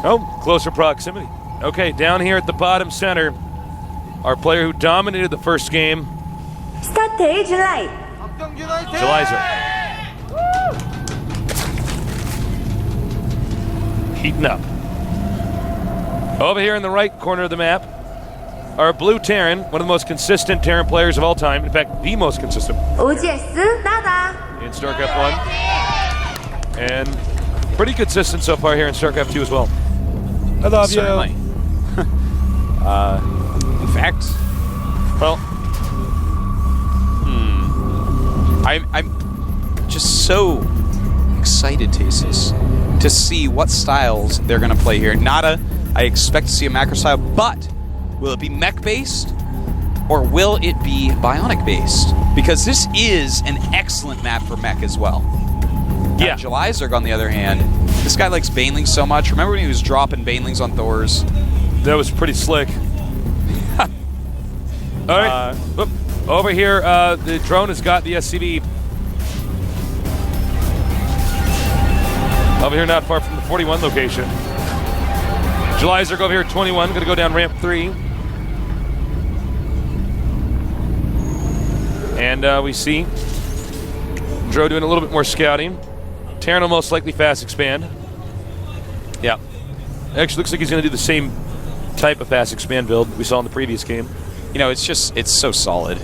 Oh, closer proximity. Okay, down here at the bottom center, our player who dominated the first game, 스타트 줄라이. Jelizer. Heating up. Over here in the right corner of the map, our blue Terran, one of the most consistent Terran players of all time. In fact, the most consistent. OGS NaDa. In StarCraft 1. And pretty consistent so far here in StarCraft 2 as well. I love Certainly. you. In fact, well, I'm just so excited, Tasteless, to see what styles they're going to play here. NaDa, I expect to see a macro style, but will it be mech-based or will it be bionic-based? Because this is an excellent map for mech as well. Yeah. Jelizerg, on the other hand, this guy likes Banelings so much. Remember when he was dropping Banelings on Thors? That was pretty slick. All right. Oop. Over here, the drone has got the SCV. Over here, not far from the 41 location. Jelizerg over here at 21, going to go down ramp 3. And we see Dro doing a little bit more scouting. Terran will most likely fast expand. Yeah. Actually, looks like he's going to do the same type of fast expand build we saw in the previous game. You know, it's so solid.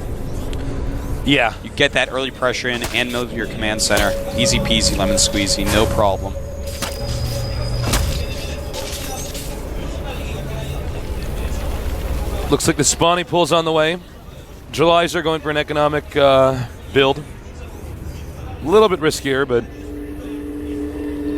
Yeah. You get that early pressure in and move your command center. Easy peasy, lemon squeezy, no problem. Looks like the spawning pool's on the way. Jelizer going for an economic build. A little bit riskier, but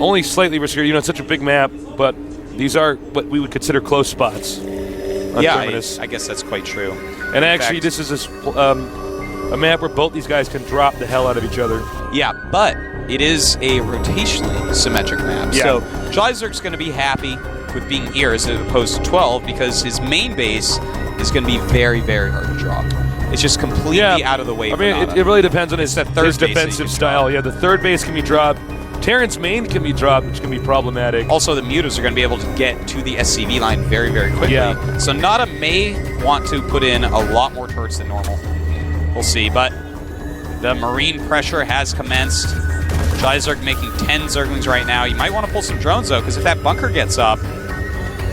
only slightly riskier. You know, it's such a big map, but these are what we would consider close spots. Yeah, I guess that's quite true. And actually, this is a map where both these guys can drop the hell out of each other. Yeah, but it is a rotationally symmetric map. Yeah. So Jelizerg's going to be happy with being here as opposed to 12 because his main base is going to be very, very hard to drop. It's just completely out of the way. I mean, it really depends on his defensive style. Drop. Yeah, the third base can be dropped. Terran's main can be dropped, which can be problematic. Also, the mutas are going to be able to get to the SCV line very, very quickly. Yeah. So NaDa may want to put in a lot more turrets than normal. We'll see, but the Marine pressure has commenced. Jelizerg making 10 Zerglings right now. You might want to pull some drones, though, because if that bunker gets up,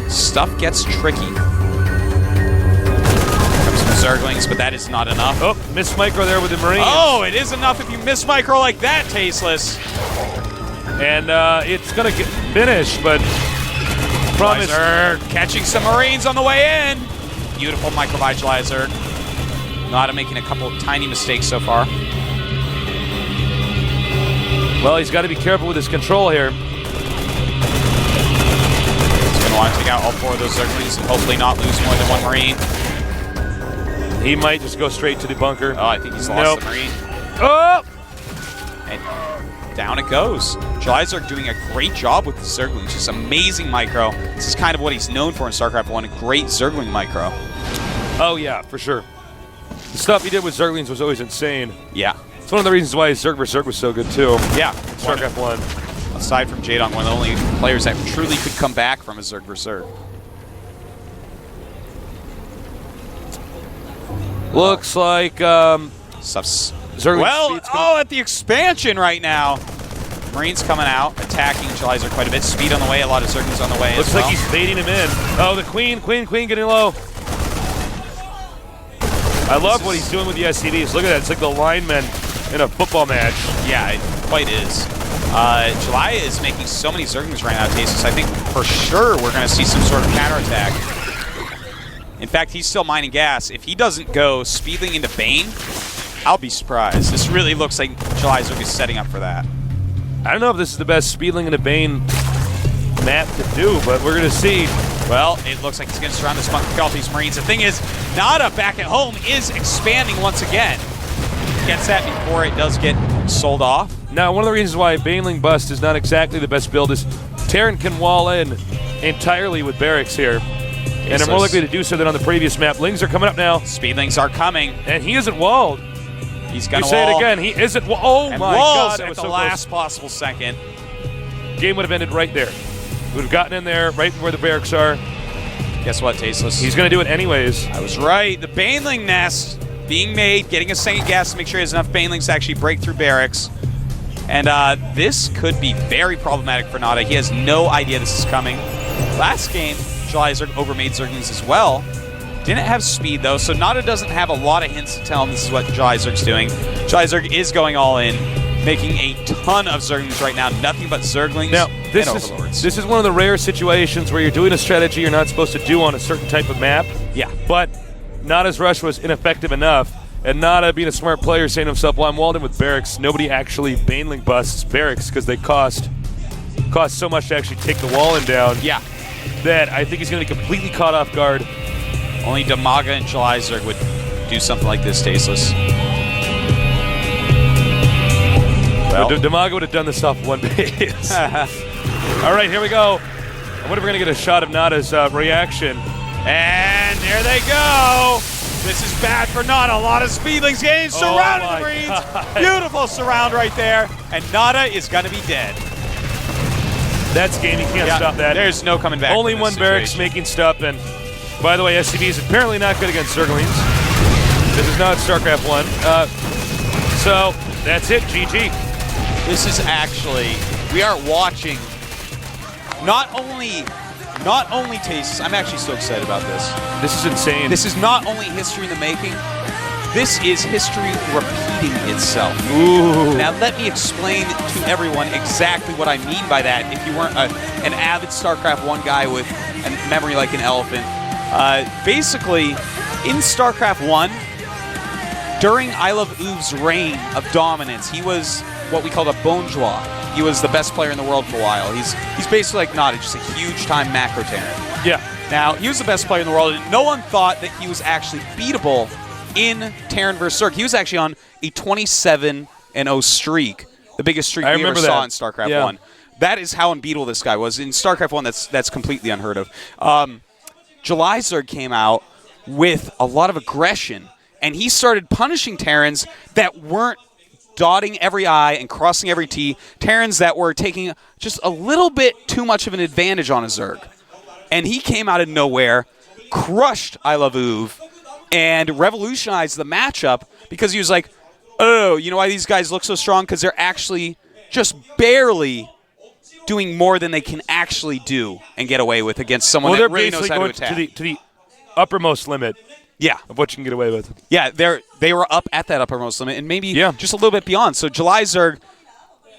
stuff gets tricky. Zerglings, but that is not enough. Oh, missed micro there with the Marines. Oh, it is enough if you miss micro like that, Tasteless. And it's going to get finished, but promise. Catching some Marines on the way in. Beautiful micro by Jelizerg. NaDa making a couple of tiny mistakes so far. Well, he's got to be careful with his control here. He's going to want to take out all 4 of those Zerglings and hopefully not lose more than 1 Marine. He might just go straight to the bunker. Oh, I think he's lost the Marine. Oh! And down it goes. Jelizerg doing a great job with the Zerglings. Just amazing micro. This is kind of what he's known for in StarCraft 1, a great Zergling micro. Oh, yeah, for sure. The stuff he did with Zerglings was always insane. Yeah. It's one of the reasons why Zerg vs. Zerg was so good, too. Yeah. StarCraft 1. Aside from Jadon, one of the only players that truly could come back from a Zerg vs. Zerg. Looks like Stuff's Zerglings at the expansion right now. Marines coming out, attacking Jelizerg quite a bit. Speed on the way, a lot of Zerglings on the way. Looks like he's baiting him in. Oh, the Queen getting low. I love what he's doing with the SCVs. Look at that. It's like the linemen in a football match. Yeah, it quite is. July is making so many Zerglings right now, Tasteless. I think for sure we're going to see some sort of counterattack. In fact, he's still mining gas. If he doesn't go speeding into Bane, I'll be surprised. This really looks like Jelizerg is setting up for that. I don't know if this is the best Speedling into Bane map to do, but we're going to see. Well, it looks like he's going to surround this bunker with all these Marines. The thing is, NaDa back at home is expanding once again. Gets that before it does get sold off. Now, one of the reasons why Baneling Bust is not exactly the best build is Terran can wall in entirely with barracks here. And are more likely to do so than on the previous map. Lings are coming up now. Speedlings are coming. And he isn't walled. He's going to say it again. He isn't walled. Oh, and my walls God. That at was the so last close. possible second. Game would have ended right there. would have gotten in there right where the barracks are. Guess what, Tasteless? He's going to do it anyways. I was right. The Baneling nest being made, getting a second gas to make sure he has enough Banelings to actually break through barracks. And this could be very problematic for NaDa. He has no idea this is coming. Last game, July Zerg overmade Zerglings as well. Didn't have speed, though, so NaDa doesn't have a lot of hints to tell him this is what July Zerg's doing. July Zerg is going all in, making a ton of Zerglings right now. Nothing but Zerglings and Overlords. This is one of the rare situations where you're doing a strategy you're not supposed to do on a certain type of map. Yeah. But NaDa's rush was ineffective enough, and NaDa, being a smart player, saying to himself, well, I'm walled in with barracks. Nobody actually Baneling busts barracks because they cost so much to actually take the wall in down. Yeah. That I think he's going to be completely caught off guard. Only Damaga and July Zerg would do something like this, Tasteless. Well, Damaga would have done this off one base. All right, here we go. I wonder if we're going to get a shot of NaDa's reaction. And there they go. This is bad for NaDa. A lot of Speedlings getting surrounded the Marines. Beautiful surround right there. And NaDa is going to be dead. That's game. You can't stop that. There's no coming back. Only one barracks making stuff. And by the way, SCV is apparently not good against Zerglings. This is not StarCraft 1. So that's it. GG. This is actually, we are watching not only Tasteless. I'm actually so excited about this. This is insane. This is not only history in the making. This is history repeating itself. Ooh. Now let me explain to everyone exactly what I mean by that. If you weren't an avid StarCraft 1 guy with a memory like an elephant. Basically, in StarCraft 1, during I Love Oov's reign of dominance, he was what we called a bonjour. He was the best player in the world for a while. He's basically like NaDa, just a huge-time macro Terran. Yeah. Now, he was the best player in the world, and no one thought that he was actually beatable in Terran vs. Zerg. He was actually on a 27-0 streak, the biggest streak we ever saw in StarCraft 1. That is how unbeatable this guy was. In StarCraft 1, that's completely unheard of. July Zerg came out with a lot of aggression, and he started punishing Terrans that weren't dotting every I and crossing every T, Terrans that were taking just a little bit too much of an advantage on a Zerg. And he came out of nowhere, crushed I Love Oov, and revolutionized the matchup because he was like, oh, you know why these guys look so strong? Because they're actually just barely doing more than they can actually do and get away with against someone that really knows how to attack. To the uppermost limit. Yeah. Of what you can get away with. Yeah, they were up at that uppermost limit and maybe just a little bit beyond. So July Zerg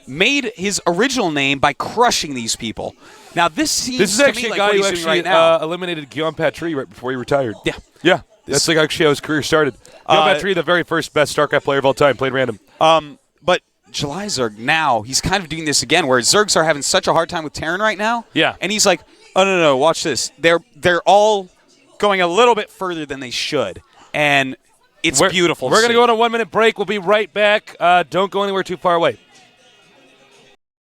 made his original name by crushing these people. Now this seems this is to actually me a like guy what who he's actually doing right now. eliminated Guillaume Patry right before he retired. Yeah. Yeah. That's like actually how his career started. Guillaume Patry, the very first best StarCraft player of all time, played random. But July Zerg now, he's kind of doing this again where Zergs are having such a hard time with Terran right now. Yeah. And he's like, oh, no, watch this. They're all going a little bit further than they should. And it's beautiful. We're going to go on a 1-minute break. We'll be right back. Don't go anywhere too far away.